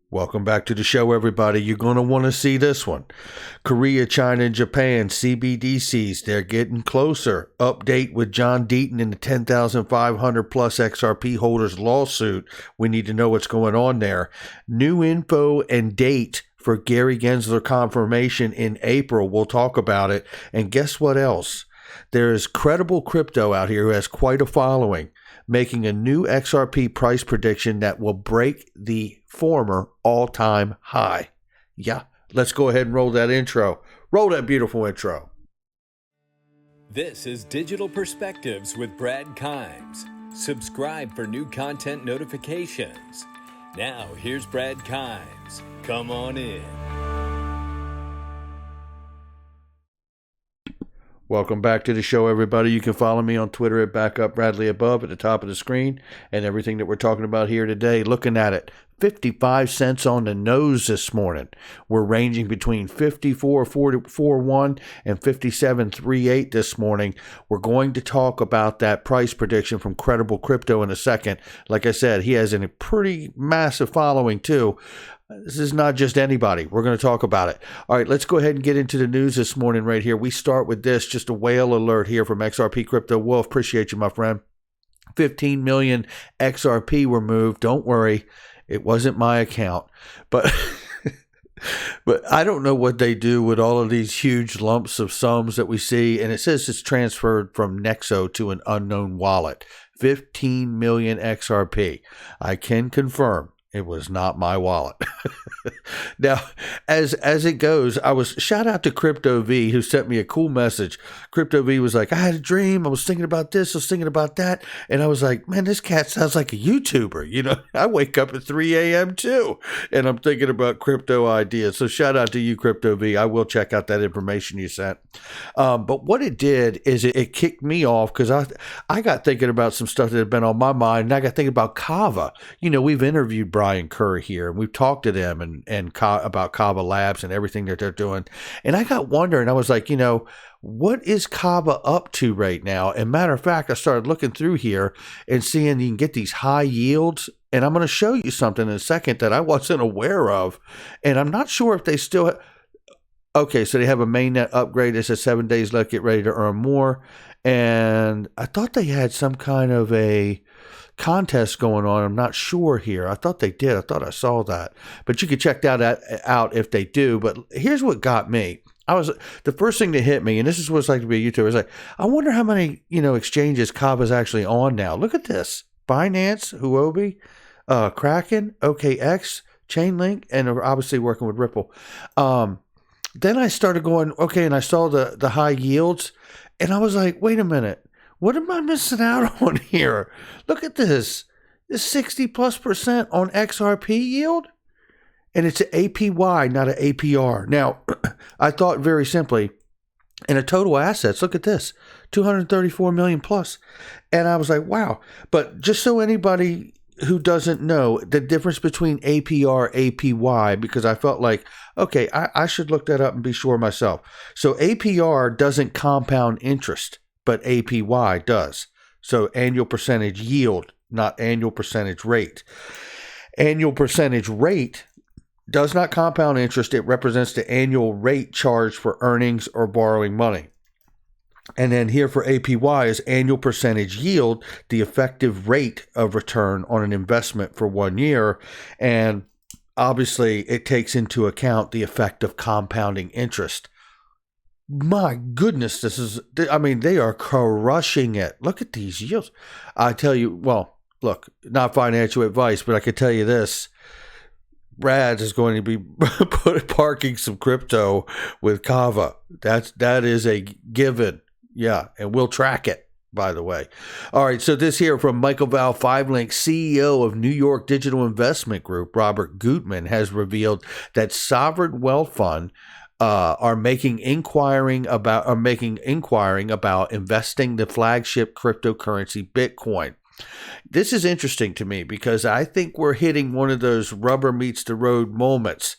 Welcome back to the show, everybody. You're going to want to see this one. Korea, China, and Japan, CBDCs, they're getting closer. Update with John Deaton in the 10,500 plus XRP holders lawsuit. We need to know what's going on there. New info and date for Gary Gensler confirmation in April. We'll talk about it. And guess what else? There is credible crypto out here who has quite a following, making a new XRP price prediction that will break the former all-time high. Yeah, let's go ahead and roll that intro. Roll that beautiful intro. This is Digital Perspectives with Brad Kimes. Subscribe for new content notifications. Now, here's Brad Kimes. Come on in. Welcome back to the show, everybody. You can follow me on Twitter at BackupBradleyAbove at the top of the screen, and everything that we're talking about here today. Looking at it, 55 cents on the nose this morning. We're ranging between 54.41 and 57.38 this morning. We're going to talk about that price prediction from Credible Crypto in a second. Like I said, he has a pretty massive following too. This is not just anybody. We're going to talk about it. All right, let's go ahead and get into the news this morning right here. We start with this, just a whale alert here from XRP Crypto Wolf. Appreciate you, my friend. 15 million XRP were moved. Don't worry. It wasn't my account. But but I don't know what they do with all of these huge lumps of sums that we see. And it says it's transferred from Nexo to an unknown wallet. 15 million XRP. I can confirm it was not my wallet. Now, as it goes, shout out to Crypto V, who sent me a cool message. Crypto V was like, I had a dream. I was thinking about this. I was thinking about that. And I was like, man, this cat sounds like a YouTuber. You know, I wake up at 3 a.m. too, and I'm thinking about crypto ideas. So shout out to you, Crypto V. I will check out that information you sent. But what it did is it kicked me off because I got thinking about some stuff that had been on my mind, and I got thinking about Kava. You know, we've interviewed Brian Kerr here, and we've talked to them and about Kava Labs and everything that they're doing. And I got wondering, I was like, you know, what is Kava up to right now? And matter of fact, I started looking through here and seeing you can get these high yields. And I'm going to show you something in a second that I wasn't aware of. And I'm not sure if they still okay, so they have a mainnet upgrade. It says 7 days left, get ready to earn more. And I thought they had some kind of a contest going on. I'm not sure here. I thought they did. I thought I saw that. But you can check that out if they do. But here's what got me. The first thing that hit me, and this is what it's like to be a YouTuber, is like, I wonder how many, exchanges Kava's actually on now. Look at this. Binance, Huobi, Kraken, OKX, Chainlink, and obviously working with Ripple. Then I started going, okay, and I saw the high yields, and I was like, wait a minute. What am I missing out on here? Look at this. It's 60+% on XRP yield. And it's an APY, not an APR. Now, I thought very simply, in a total assets, look at this, 234 million plus. And I was like, wow. But just so anybody who doesn't know the difference between APR, APY, because I felt like, okay, I should look that up and be sure myself. So APR doesn't compound interest, but APY does. So annual percentage yield, not annual percentage rate. Annual percentage rate does not compound interest. It represents the annual rate charged for earnings or borrowing money. And then here for APY is annual percentage yield, the effective rate of return on an investment for 1 year. And obviously it takes into account the effect of compounding interest. My goodness, they are crushing it. Look at these yields. I tell you, well, look, not financial advice, but I can tell you this. Brad is going to be parking some crypto with Kava. That is a given. Yeah, and we'll track it, by the way. All right, so this here from Michael Val, 5LINK, CEO of New York Digital Investment Group, Robert Gutman, has revealed that sovereign wealth fund are making inquiring about investing the flagship cryptocurrency Bitcoin. This is interesting to me because I think we're hitting one of those rubber meets the road moments.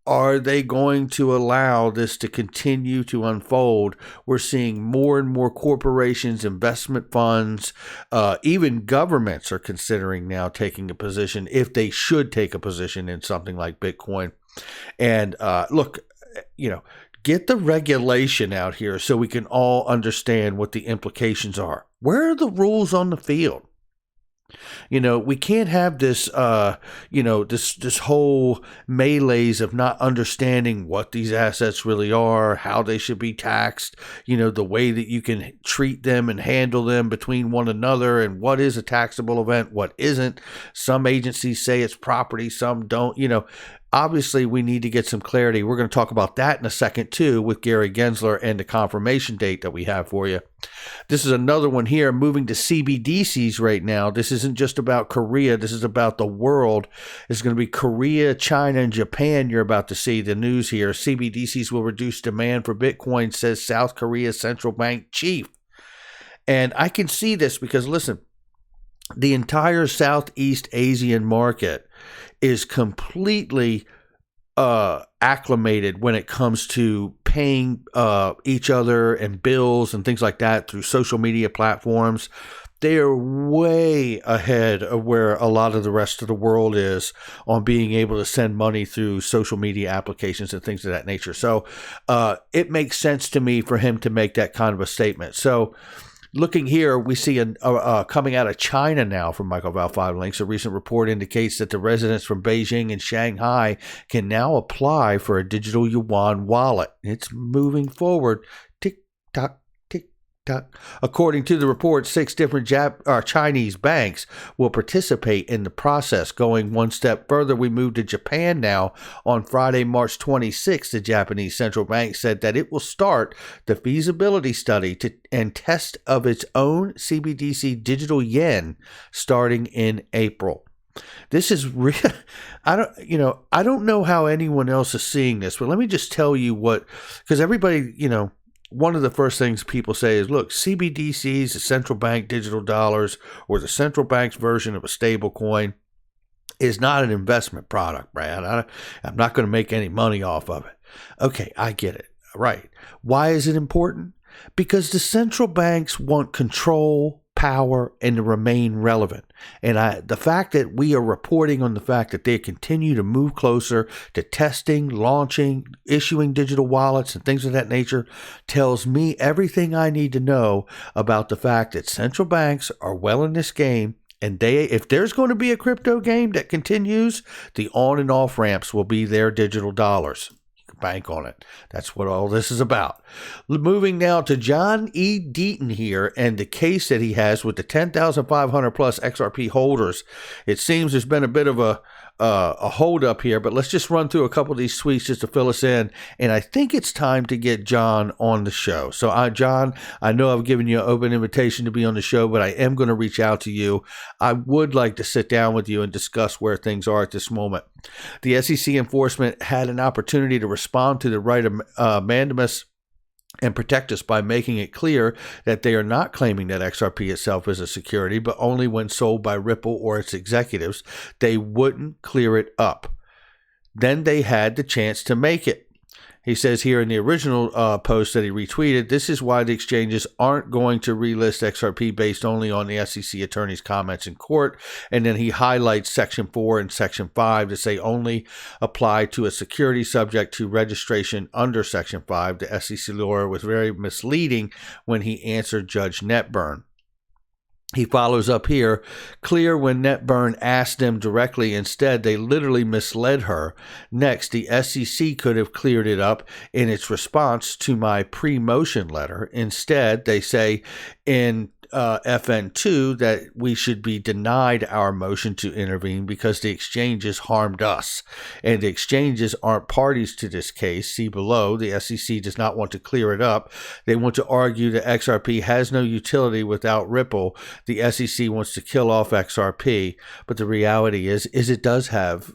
Are they going to allow this to continue to unfold? We're seeing more and more corporations, investment funds, even governments are considering now taking a position, if they should take a position in something like Bitcoin. And look, get the regulation out here so we can all understand what the implications are. Where are the rules on the field? We can't have this, this whole melees of not understanding what these assets really are, how they should be taxed, the way that you can treat them and handle them between one another, and what is a taxable event, what isn't. Some agencies say it's property, some don't, Obviously, we need to get some clarity. We're going to talk about that in a second, too, with Gary Gensler and the confirmation date that we have for you. This is another one here, moving to CBDCs right now. This isn't just about Korea. This is about the world. It's going to be Korea, China, and Japan. You're about to see the news here. CBDCs will reduce demand for Bitcoin, says South Korea's central bank chief. And I can see this because, listen, the entire Southeast Asian market is completely acclimated when it comes to paying each other and bills and things like that through social media platforms. They are way ahead of where a lot of the rest of the world is on being able to send money through social media applications and things of that nature. So it makes sense to me for him to make that kind of a statement. So looking here, we see coming out of China now from Michael Val 5 Links. A recent report indicates that the residents from Beijing and Shanghai can now apply for a digital yuan wallet. It's moving forward. Tick-tock, tick-tock. According to the report, 6 different Chinese banks will participate in the process. Going one step further, we move to Japan now. On Friday, March 26th, the Japanese central bank said that it will start the feasibility study and test of its own CBDC digital yen starting in April. This is real. I don't know how anyone else is seeing this, but let me just tell you because everybody, one of the first things people say is, look, CBDCs, the central bank digital dollars, or the central bank's version of a stable coin, is not an investment product, Brad. I'm not going to make any money off of it. Okay, I get it. Right. Why is it important? Because the central banks want control, power, and to remain relevant. And the fact that we are reporting on the fact that they continue to move closer to testing, launching, issuing digital wallets and things of that nature tells me everything I need to know about the fact that central banks are well in this game. And if there's going to be a crypto game that continues, the on and off ramps will be their digital dollars. Bank on it. That's what all this is about. Moving now to John E. Deaton here and the case that he has with the 10,500 plus XRP holders. It seems there's been a bit of a hold up here, but let's just run through a couple of these tweets just to fill us in. And I think it's time to get John on the show. So John, I know I've given you an open invitation to be on the show, but I am going to reach out to you. I would like to sit down with you and discuss where things are at this moment. The SEC enforcement had an opportunity to respond to the right of mandamus and protect us by making it clear that they are not claiming that XRP itself is a security, but only when sold by Ripple or its executives. They wouldn't clear it up. Then they had the chance to make it. He says here in the original post that he retweeted, this is why the exchanges aren't going to relist XRP based only on the SEC attorney's comments in court. And then he highlights Section 4 and Section 5 to say only apply to a security subject to registration under Section 5. The SEC lawyer was very misleading when he answered Judge Netburn. He follows up here, clear when Netburn asked them directly. Instead, they literally misled her. Next, the SEC could have cleared it up in its response to my pre-motion letter. Instead, they say in FN2 that we should be denied our motion to intervene because the exchanges harmed us. And the exchanges aren't parties to this case. See below, the SEC does not want to clear it up. They want to argue that XRP has no utility without Ripple. The SEC wants to kill off XRP, but the reality is it does have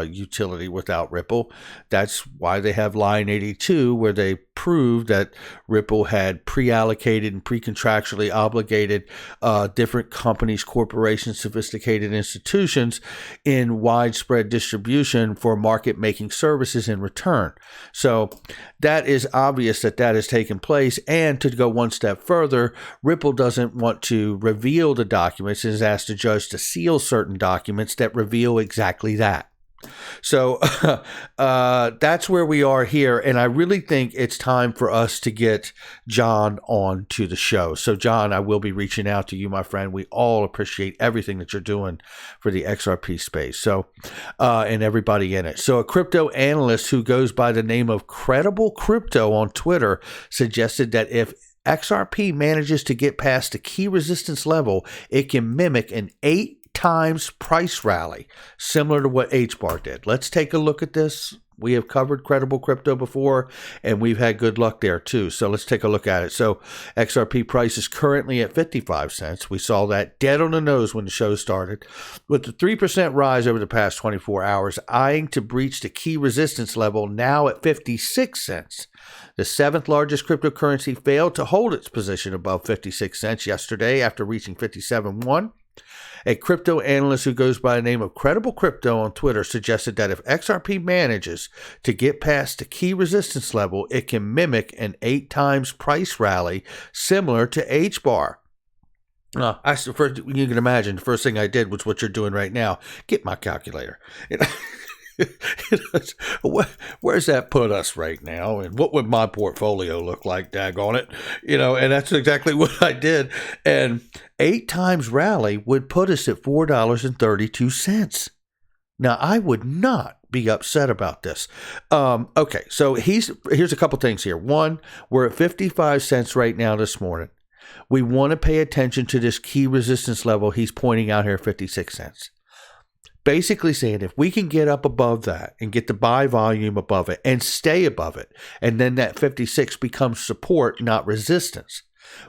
utility without Ripple. That's why they have line 82 where they proved that Ripple had pre-allocated and pre-contractually obligated different companies, corporations, sophisticated institutions in widespread distribution for market-making services in return. So that is obvious that has taken place. And to go one step further, Ripple doesn't want to reveal the documents and has asked the judge to seal certain documents that reveal exactly that. So that's where we are here. And I really think it's time for us to get John on to the show. So, John, I will be reaching out to you, my friend. We all appreciate everything that you're doing for the XRP space. So, and everybody in it. So a crypto analyst who goes by the name of Credible Crypto on Twitter suggested that if XRP manages to get past the key resistance level, it can mimic an 8 times price rally, similar to what HBAR did. Let's take a look at this. We have covered Credible Crypto before, and we've had good luck there too. So let's take a look at it. So XRP price is currently at 55 cents. We saw that dead on the nose when the show started. With the 3% rise over the past 24 hours, eyeing to breach the key resistance level now at 56 cents. The seventh largest cryptocurrency failed to hold its position above 56 cents yesterday after reaching 57.1. A crypto analyst who goes by the name of Credible Crypto on Twitter suggested that if XRP manages to get past the key resistance level, it can mimic an 8 times price rally similar to HBAR. First, you can imagine the first thing I did was what you're doing right now. Get my calculator. Where's that put us right now? And what would my portfolio look like, daggone it? And that's exactly what I did. And 8 times rally would put us at $4.32. Now, I would not be upset about this. Okay, so here's a couple things here. One, we're at 55 cents right now this morning. We want to pay attention to this key resistance level he's pointing out here, 56 cents. Basically saying if we can get up above that and get the buy volume above it and stay above it, and then that 56 becomes support, not resistance,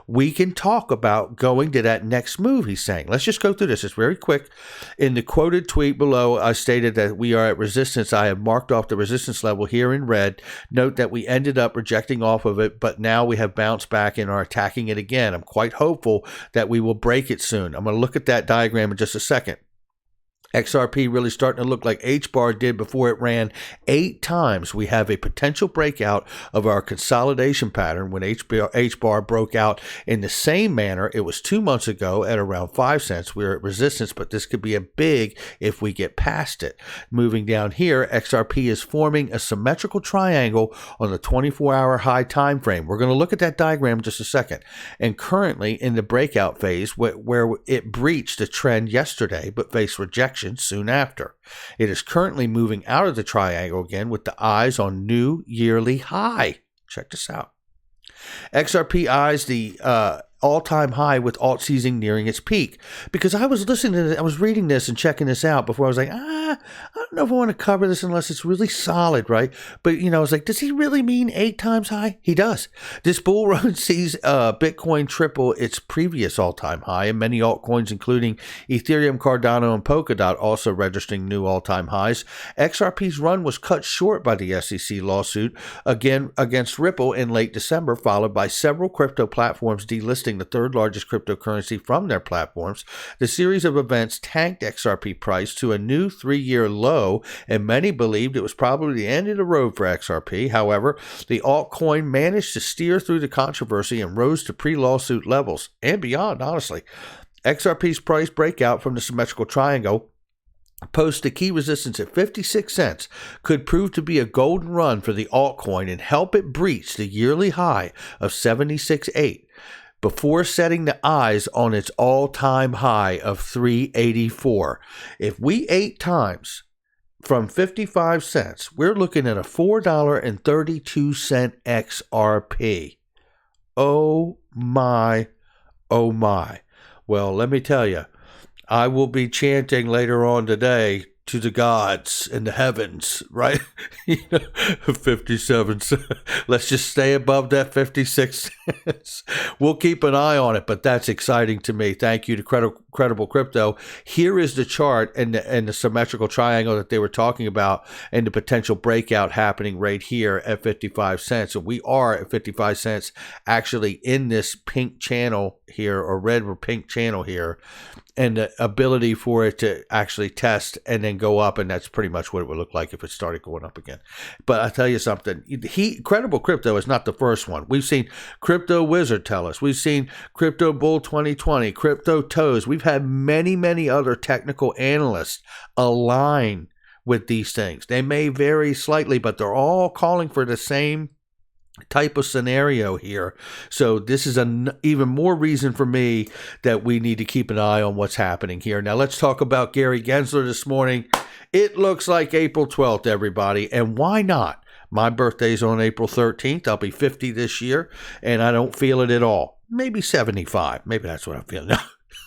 we can talk about going to that next move, he's saying. Let's just go through this. It's very quick. In the quoted tweet below, I stated that we are at resistance. I have marked off the resistance level here in red. Note that we ended up rejecting off of it, but now we have bounced back and are attacking it again. I'm quite hopeful that we will break it soon. I'm going to look at that diagram in just a second. XRP really starting to look like HBAR did before it ran 8 times. We have a potential breakout of our consolidation pattern when HBAR broke out in the same manner. It was 2 months ago at around 5 cents. We're at resistance, but this could be a big if we get past it. Moving down here, XRP is forming a symmetrical triangle on the 24-hour high time frame. We're going to look at that diagram in just a second. And currently in the breakout phase where it breached the trend yesterday but faced rejection soon after. It is currently moving out of the triangle again with the eyes on new yearly high. Check this out. XRP eyes the all-time high with alt season nearing its peak. Because I was listening to this, I was reading this and checking this out before I was like, I don't know if I want to cover this unless it's really solid, right? But, I was like, does he really mean 8 times high? He does. This bull run sees Bitcoin triple its previous all-time high, and many altcoins, including Ethereum, Cardano, and Polkadot, also registering new all-time highs. XRP's run was cut short by the SEC lawsuit again against Ripple in late December, followed by several crypto platforms delisting the third largest cryptocurrency from their platforms. The series of events tanked XRP price to a new 3-year low, and many believed it was probably the end of the road for XRP. However, the altcoin managed to steer through the controversy and rose to pre-lawsuit levels and beyond, honestly. XRP's price breakout from the symmetrical triangle post the key resistance at 56 cents could prove to be a golden run for the altcoin and help it breach the yearly high of 76.8 before setting the eyes on its all-time high of 384. If we 8 times from 55 cents, we're looking at a $4.32 XRP. Oh my, oh my. Well, let me tell you, I will be chanting later on today, to the gods in the heavens, right? 57 cents. Let's just stay above that 56 cents. We'll keep an eye on it, but that's exciting to me. Thank you to Credible Crypto. Here is the chart and the symmetrical triangle that they were talking about and the potential breakout happening right here at 55 cents. And we are at 55 cents actually in this pink channel here, or red or pink channel here, and the ability for it to actually test and then go up, and that's pretty much what it would look like if it started going up again. But I tell you something, Credible Crypto is not the first one. We've seen Crypto Wizard tell us. We've seen Crypto Bull 2020, Crypto Toes. We've had many, many other technical analysts align with these things. They may vary slightly, but they're all calling for the same type of scenario here. So this is an even more reason for me that we need to keep an eye on what's happening here. Now let's talk about Gary Gensler this morning. It looks like April 12th, everybody, and why not? My birthday's on April 13th. I'll be 50 this year, and I don't feel it at all. Maybe 75. Maybe that's what I'm feeling. No,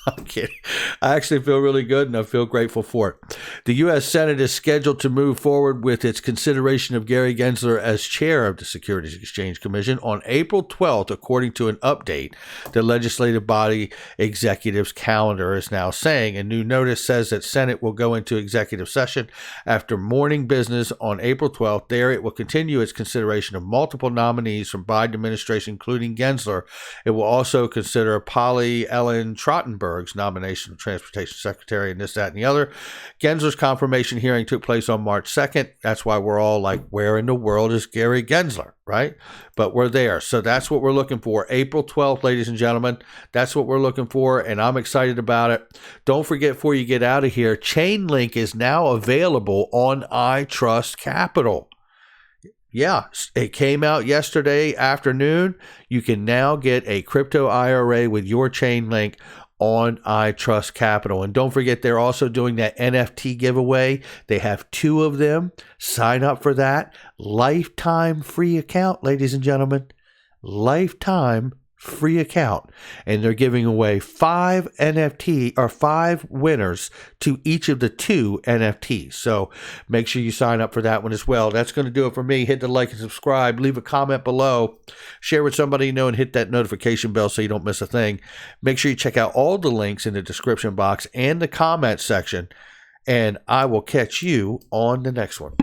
I'm kidding. I actually feel really good, and I feel grateful for it. The U.S. Senate is scheduled to move forward with its consideration of Gary Gensler as chair of the Securities Exchange Commission on April 12th, according to an update the legislative body executive's calendar is now saying. A new notice says that Senate will go into executive session after morning business on April 12th. There, it will continue its consideration of multiple nominees from Biden administration, including Gensler. It will also consider Polly Ellen Trottenberg's nomination of Transportation Secretary and this, that, and the other. Gensler's confirmation hearing took place on March 2nd. That's why we're all like, where in the world is Gary Gensler, right? But we're there. So that's what we're looking for. April 12th, ladies and gentlemen. That's what we're looking for, and I'm excited about it. Don't forget, before you get out of here, Chainlink is now available on iTrust Capital. Yeah, it came out yesterday afternoon. You can now get a crypto IRA with your Chainlink on iTrust Capital. And don't forget, they're also doing that NFT giveaway. They have 2 of them. Sign up for that. Lifetime free account, ladies and gentlemen. Lifetime free account. And they're giving away 5 winners to each of the 2 NFTs. So make sure you sign up for that one as well. That's going to do it for me. Hit the like and subscribe. Leave a comment below. Share with somebody you know and hit that notification bell so you don't miss a thing. Make sure you check out all the links in the description box and the comment section. And I will catch you on the next one.